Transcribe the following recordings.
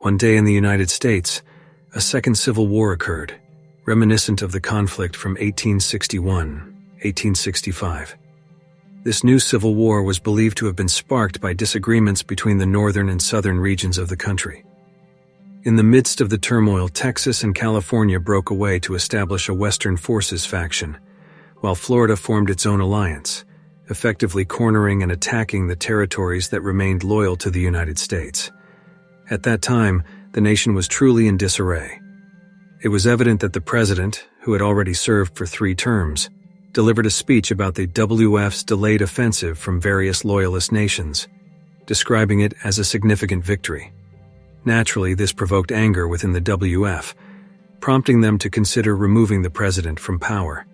One day in the United States, a second civil war occurred, reminiscent of the conflict from 1861-1865. This new civil war was believed to have been sparked by disagreements between the northern and southern regions of the country. In the midst of the turmoil, Texas and California broke away to establish a Western Forces faction, while Florida formed its own alliance, effectively cornering and attacking the territories that remained loyal to the United States. At that time, the nation was truly in disarray. It was evident that the president, who had already served for 3 terms, delivered a speech about the WF's delayed offensive from various loyalist nations, describing it as a significant victory. Naturally, this provoked anger within the WF, prompting them to consider removing the president from power.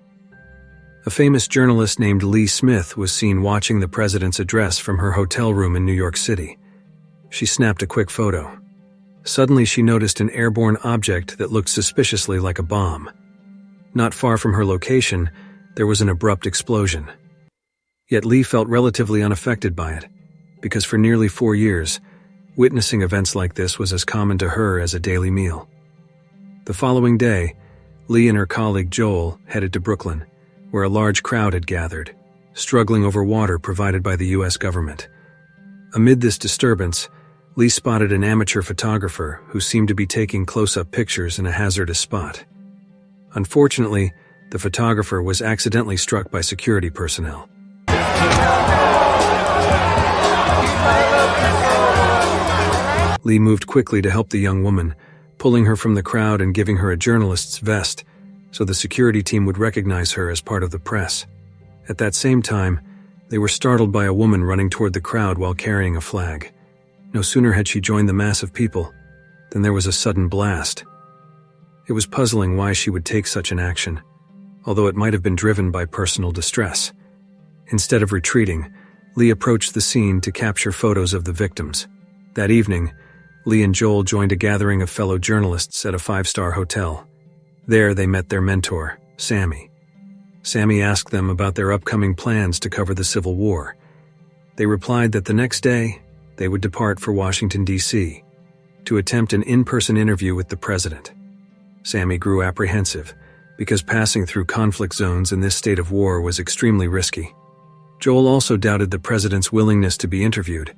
A famous journalist named Lee Smith was seen watching the president's address from her hotel room in New York City. She snapped a quick photo. Suddenly, she noticed an airborne object that looked suspiciously like a bomb. Not far from her location, there was an abrupt explosion. Yet Lee felt relatively unaffected by it, because for nearly 4 years, witnessing events like this was as common to her as a daily meal. The following day, Lee and her colleague Joel headed to Brooklyn, where a large crowd had gathered, struggling over water provided by the U.S. government. Amid this disturbance, Lee spotted an amateur photographer who seemed to be taking close-up pictures in a hazardous spot. Unfortunately, the photographer was accidentally struck by security personnel. Lee moved quickly to help the young woman, pulling her from the crowd and giving her a journalist's vest so the security team would recognize her as part of the press. At that same time, they were startled by a woman running toward the crowd while carrying a flag. No sooner had she joined the mass of people than there was a sudden blast. It was puzzling why she would take such an action, although it might have been driven by personal distress. Instead of retreating, Lee approached the scene to capture photos of the victims. That evening, Lee and Joel joined a gathering of fellow journalists at a 5-star hotel. There they met their mentor, Sammy. Sammy asked them about their upcoming plans to cover the Civil War. They replied that the next day, they would depart for Washington, D.C., to attempt an in-person interview with the president. Sammy grew apprehensive, because passing through conflict zones in this state of war was extremely risky. Joel also doubted the president's willingness to be interviewed,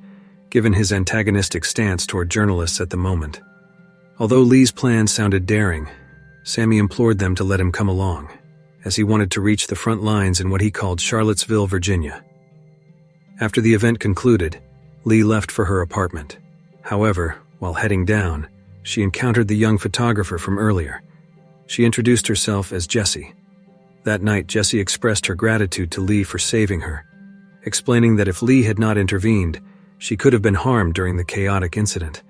given his antagonistic stance toward journalists at the moment. Although Lee's plan sounded daring, Sammy implored them to let him come along, as he wanted to reach the front lines in what he called Charlottesville, Virginia. After the event concluded, Lee left for her apartment. However, while heading down, she encountered the young photographer from earlier. She introduced herself as Jessie. That night, Jessie expressed her gratitude to Lee for saving her, explaining that if Lee had not intervened, she could have been harmed during the chaotic incident.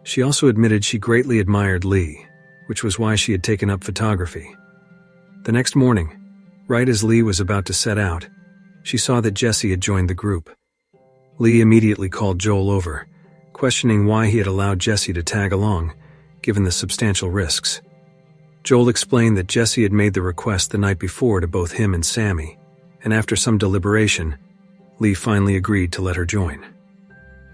She also admitted she greatly admired Lee, which was why she had taken up photography. The next morning, right as Lee was about to set out, she saw that Jessie had joined the group. Lee immediately called Joel over, questioning why he had allowed Jessie to tag along, given the substantial risks. Joel explained that Jessie had made the request the night before to both him and Sammy, and after some deliberation, Lee finally agreed to let her join.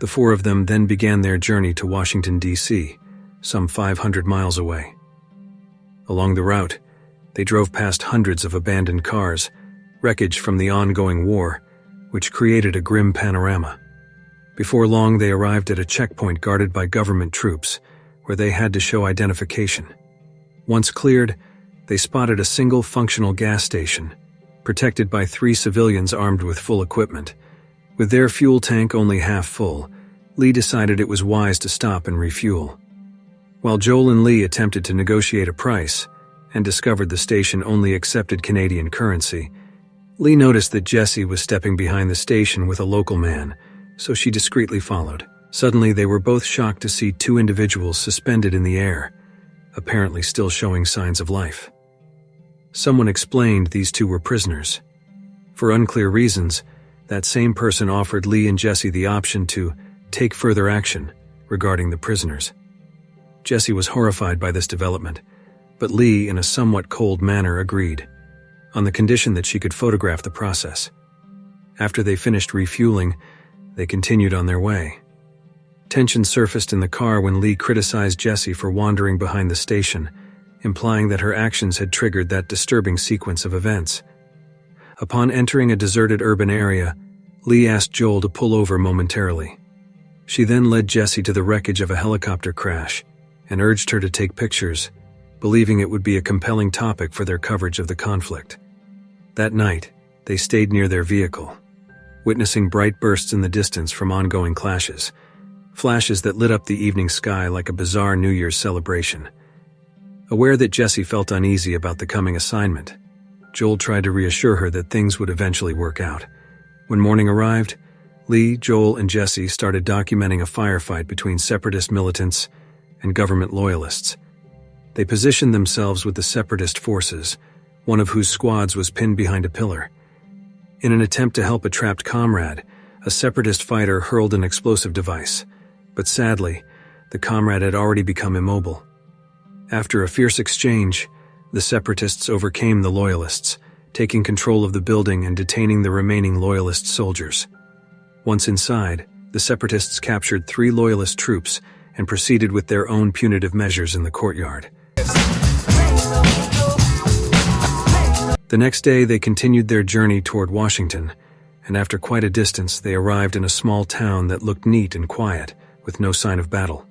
The 4 of them then began their journey to Washington, D.C., some 500 miles away. Along the route, they drove past hundreds of abandoned cars, wreckage from the ongoing war, which created a grim panorama. Before long, they arrived at a checkpoint guarded by government troops, where they had to show identification. Once cleared, they spotted a single functional gas station, protected by 3 civilians armed with full equipment. With their fuel tank only half full, Lee decided it was wise to stop and refuel. While Joel and Lee attempted to negotiate a price and discovered the station only accepted Canadian currency, Lee noticed that Jessie was stepping behind the station with a local man, so she discreetly followed. Suddenly, they were both shocked to see 2 individuals suspended in the air, apparently still showing signs of life. Someone explained these 2 were prisoners. For unclear reasons, that same person offered Lee and Jessie the option to take further action regarding the prisoners. Jessie was horrified by this development, but Lee, in a somewhat cold manner, agreed, on the condition that she could photograph the process. After they finished refueling, they continued on their way. Tension surfaced in the car when Lee criticized Jessie for wandering behind the station, implying that her actions had triggered that disturbing sequence of events. Upon entering a deserted urban area, Lee asked Joel to pull over momentarily. She then led Jessie to the wreckage of a helicopter crash and urged her to take pictures, believing it would be a compelling topic for their coverage of the conflict. That night, they stayed near their vehicle, witnessing bright bursts in the distance from ongoing clashes, flashes that lit up the evening sky like a bizarre New Year's celebration. Aware that Jessie felt uneasy about the coming assignment, Joel tried to reassure her that things would eventually work out. When morning arrived, Lee, Joel, and Jessie started documenting a firefight between separatist militants and government loyalists. They positioned themselves with the separatist forces, one of whose squads was pinned behind a pillar. In an attempt to help a trapped comrade, a separatist fighter hurled an explosive device, but sadly, the comrade had already become immobile. After a fierce exchange, the separatists overcame the loyalists, taking control of the building and detaining the remaining loyalist soldiers. Once inside, the separatists captured 3 loyalist troops and proceeded with their own punitive measures in the courtyard. The next day, they continued their journey toward Washington, and after quite a distance, they arrived in a small town that looked neat and quiet, with no sign of battle.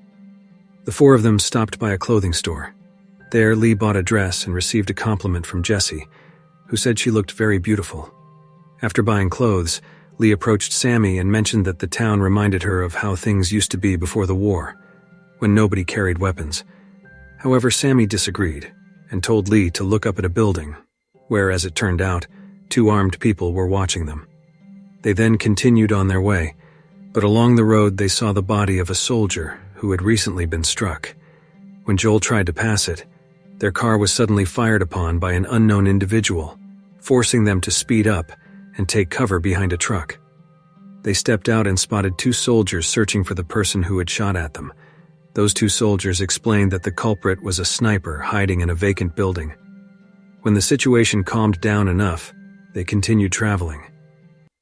The 4 of them stopped by a clothing store. There, Lee bought a dress and received a compliment from Jessie, who said she looked very beautiful. After buying clothes, Lee approached Sammy and mentioned that the town reminded her of how things used to be before the war, when nobody carried weapons. However, Sammy disagreed and told Lee to look up at a building, where, as it turned out, 2 armed people were watching them. They then continued on their way, but along the road they saw the body of a soldier who had recently been struck. When Joel tried to pass it, their car was suddenly fired upon by an unknown individual, forcing them to speed up and take cover behind a truck. They stepped out and spotted 2 soldiers searching for the person who had shot at them. Those 2 soldiers explained that the culprit was a sniper hiding in a vacant building. When the situation calmed down enough, they continued traveling.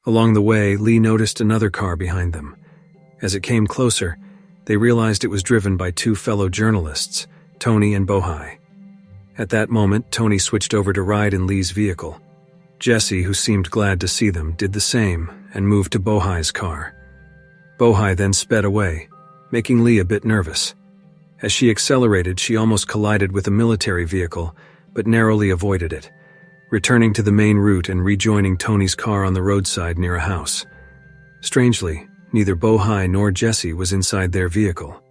Along the way, Lee noticed another car behind them. As it came closer, they realized it was driven by 2 fellow journalists, Tony and Bohai. At that moment, Tony switched over to ride in Lee's vehicle. Jessie, who seemed glad to see them, did the same and moved to Bohai's car. Bohai then sped away, making Lee a bit nervous. As she accelerated, she almost collided with a military vehicle, but narrowly avoided it, returning to the main route and rejoining Tony's car on the roadside near a house. Strangely, neither Bohai nor Jessie was inside their vehicle.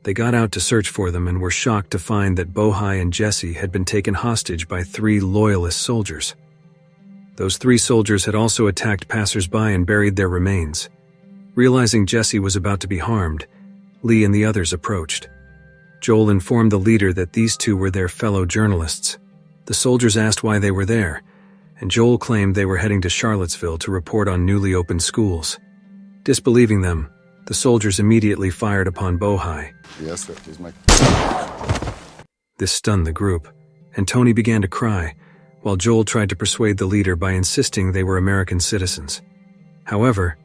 They got out to search for them and were shocked to find that Bohai and Jessie had been taken hostage by 3 loyalist soldiers. Those 3 soldiers had also attacked passers-by and buried their remains. Realizing Jessie was about to be harmed, Lee and the others approached. Joel informed the leader that these 2 were their fellow journalists. The soldiers asked why they were there, and Joel claimed they were heading to Charlottesville to report on newly opened schools. Disbelieving them, the soldiers immediately fired upon Bohai. Yes, sir. He's my... This stunned the group, and Tony began to cry, while Joel tried to persuade the leader by insisting they were American citizens. However,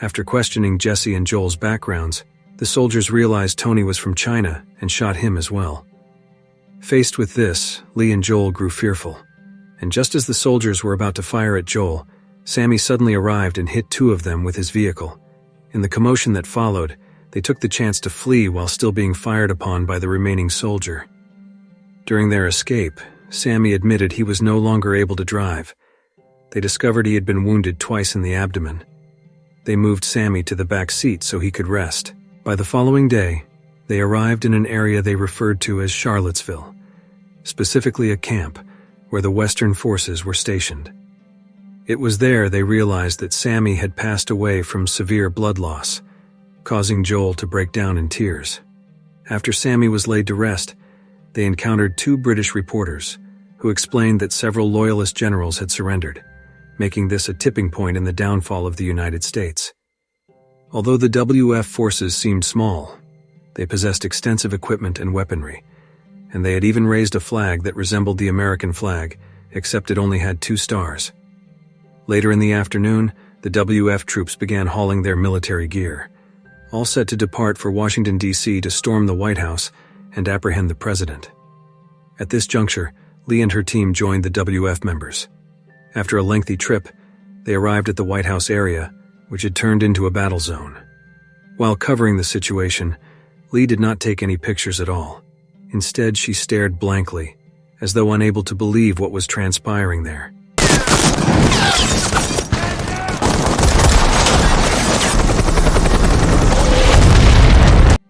after questioning Jessie and Joel's backgrounds, the soldiers realized Tony was from China and shot him as well. Faced with this, Lee and Joel grew fearful, and just as the soldiers were about to fire at Joel, Sammy suddenly arrived and hit 2 of them with his vehicle. In the commotion that followed, they took the chance to flee while still being fired upon by the remaining soldier. During their escape, Sammy admitted he was no longer able to drive. They discovered he had been wounded twice in the abdomen. They moved Sammy to the back seat so he could rest. By the following day, they arrived in an area they referred to as Charlottesville, specifically a camp where the Western forces were stationed. It was there they realized that Sammy had passed away from severe blood loss, causing Joel to break down in tears. After Sammy was laid to rest, they encountered 2 British reporters who explained that several loyalist generals had surrendered, making this a tipping point in the downfall of the United States. Although the WF forces seemed small, they possessed extensive equipment and weaponry, and they had even raised a flag that resembled the American flag, except it only had 2 stars. Later in the afternoon, the WF troops began hauling their military gear. all set to depart for Washington, D.C. to storm the White House and apprehend the president. At this juncture, Lee and her team joined the WF members. After a lengthy trip, they arrived at the White House area, which had turned into a battle zone. While covering the situation, Lee did not take any pictures at all. Instead, she stared blankly, as though unable to believe what was transpiring there.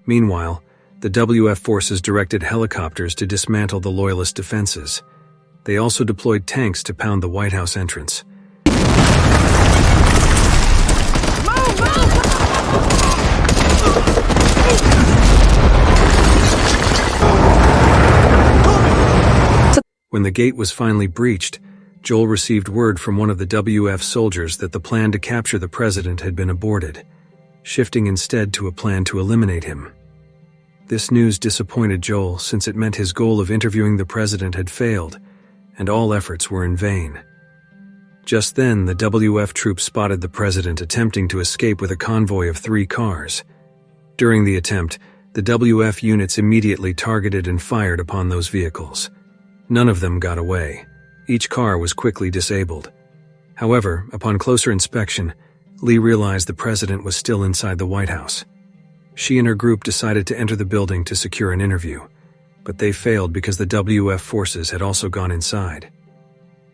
Meanwhile, the WF forces directed helicopters to dismantle the Loyalist defenses. They also deployed tanks to pound the White House entrance. When the gate was finally breached, Joel received word from one of the WF soldiers that the plan to capture the president had been aborted, shifting instead to a plan to eliminate him. This news disappointed Joel since it meant his goal of interviewing the president had failed, and all efforts were in vain. Just then, the WF troops spotted the president attempting to escape with a convoy of 3 cars. During the attempt, the WF units immediately targeted and fired upon those vehicles. None of them got away. Each car was quickly disabled. However, upon closer inspection, Lee realized the president was still inside the White House. She and her group decided to enter the building to secure an interview, but they failed because the WF forces had also gone inside.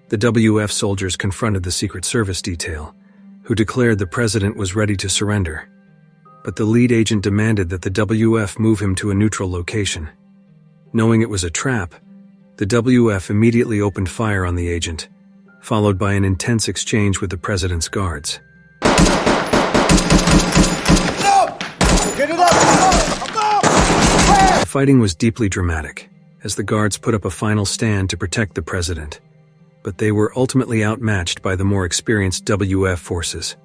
The WF soldiers confronted the Secret Service detail, who declared the president was ready to surrender. But the lead agent demanded that the WF move him to a neutral location. Knowing it was a trap, the WF immediately opened fire on the agent, followed by an intense exchange with the president's guards. The fighting was deeply dramatic, as the guards put up a final stand to protect the president, but they were ultimately outmatched by the more experienced WF forces.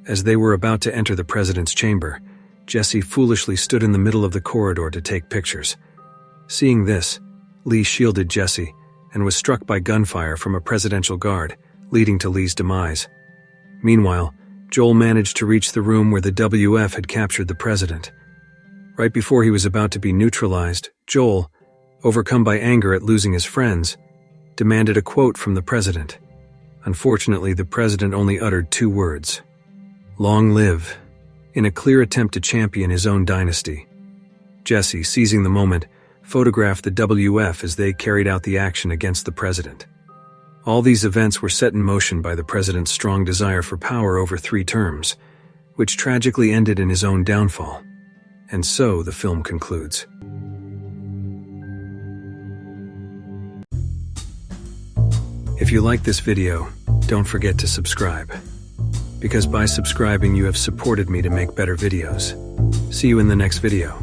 As they were about to enter the president's chamber, Jesse foolishly stood in the middle of the corridor to take pictures. Seeing this, Lee shielded Jesse and was struck by gunfire from a presidential guard, leading to Lee's demise. Meanwhile, Joel managed to reach the room where the WF had captured the president. Right before he was about to be neutralized, Joel, overcome by anger at losing his friends, demanded a quote from the president. Unfortunately, the president only uttered 2 words: "Long live," in a clear attempt to champion his own dynasty. Jesse, seizing the moment, photographed the WF as they carried out the action against the president. All these events were set in motion by the president's strong desire for power over 3 terms, which tragically ended in his own downfall. And so the film concludes. If you like this video, don't forget to subscribe. Because by subscribing you have supported me to make better videos. See you in the next video.